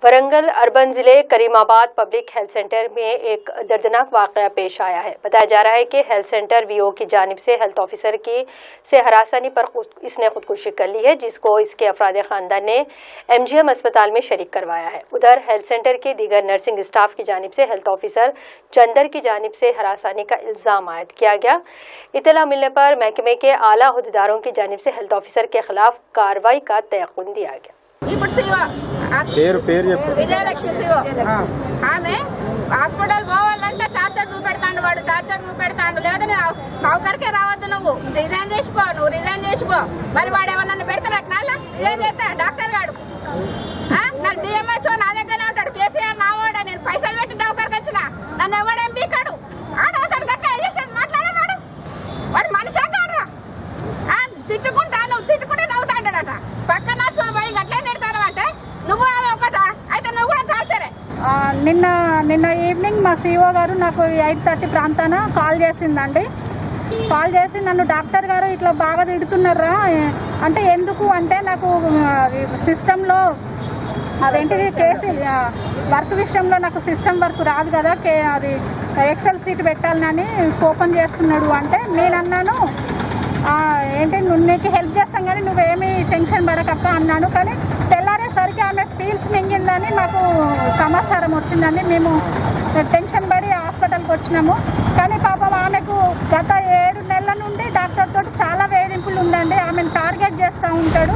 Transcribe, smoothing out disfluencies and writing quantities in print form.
Warangal urban जिले Karimabad public health centre में एक दर्दनाक वाकया पेश आया है। बताया जा रहा है कि हेल्थ सेंटर वीओ की जानिब से हेल्थ ऑफिसर की से हरासानी पर इसने खुदकुशी कर ली है, जिसको इसके अफराद खानदान ने एमजीएम अस्पताल में शरीक करवाया है। उधर हेल्थ सेंटर के दीगर नर्सिंग स्टाफ की जानिब से हेल्थ ऑफिसर चंदर की जानिब से हरासानी का इल्ज़ाम आयद किया गया। इत्तला मिलने पर महकमे के आला अहदेदारों की जानिब से हेल्थ ऑफिसर के खिलाफ कार्रवाई का तयक़ुन दिया गया। విజయలక్ష్మి శివ ఆమె హాస్పిటల్ పోవాలంటే టార్చర్ చూపెడతాడు, వాడు టార్చర్ చూపెడతాడు. లేదు సౌకర్కే రావద్దు, నువ్వు రిజైన్ చేసిపో. మరి వాడు ఏమన్నా పెడతాడట, రిజైన్ చేస్తా డాక్టర్ గారు. నాకు డిఎంహెచ్ఓ నా దగ్గరనే ఉంటాడు, కేసీఆర్ నా వాడ, నేను పైసలు పెట్టి సౌకర్కి వచ్చిన నన్ను ఎవడేం బీకాడు. ఆడవుతాడు గట్లా చేసేది మాట్లాడేవాడు. వాడు మనిషి కాడరా, తిట్టుకుంటే నవ్వుతాడట. పక్కన పోయి గట్లే తిడతాను అంటే నువ్వు ఒకట అయితే నువ్వు కూడా టార్చరే. నిన్న ఈవినింగ్ మా సిఓ గారు నాకు 8:30 ప్రాంతాన కాల్ చేసిందండి. కాల్ చేసి నన్ను డాక్టర్ గారు ఇట్లా బాగా తిడుతున్నారా అంటే, ఎందుకు అంటే నాకు సిస్టంలో అదేంటిది కేసు వర్క్ విషయంలో నాకు సిస్టమ్ వర్క్ రాదు కదా, అది ఎక్సెల్ సీట్ పెట్టాలని ఓపెన్ చేస్తున్నాడు అంటే నేను అన్నాను, ఏంటి నీకు హెల్ప్ చేస్తాం కానీ నువ్వేమీ టెన్షన్ పడకప్ప అన్నాను. కానీ తెల్లారేసరికి ఆమె పీల్స్ మింగిందని నాకు సమాచారం వచ్చిందండి. మేము టెన్షన్ పడి హాస్పిటల్కి వచ్చినాము. కానీ పాపం ఆమెకు గత 7 నెలల నుండి డాక్టర్ తోటి చాలా వేధింపులు ఉందండి. ఆమెను టార్గెట్ చేస్తూ ఉంటాడు.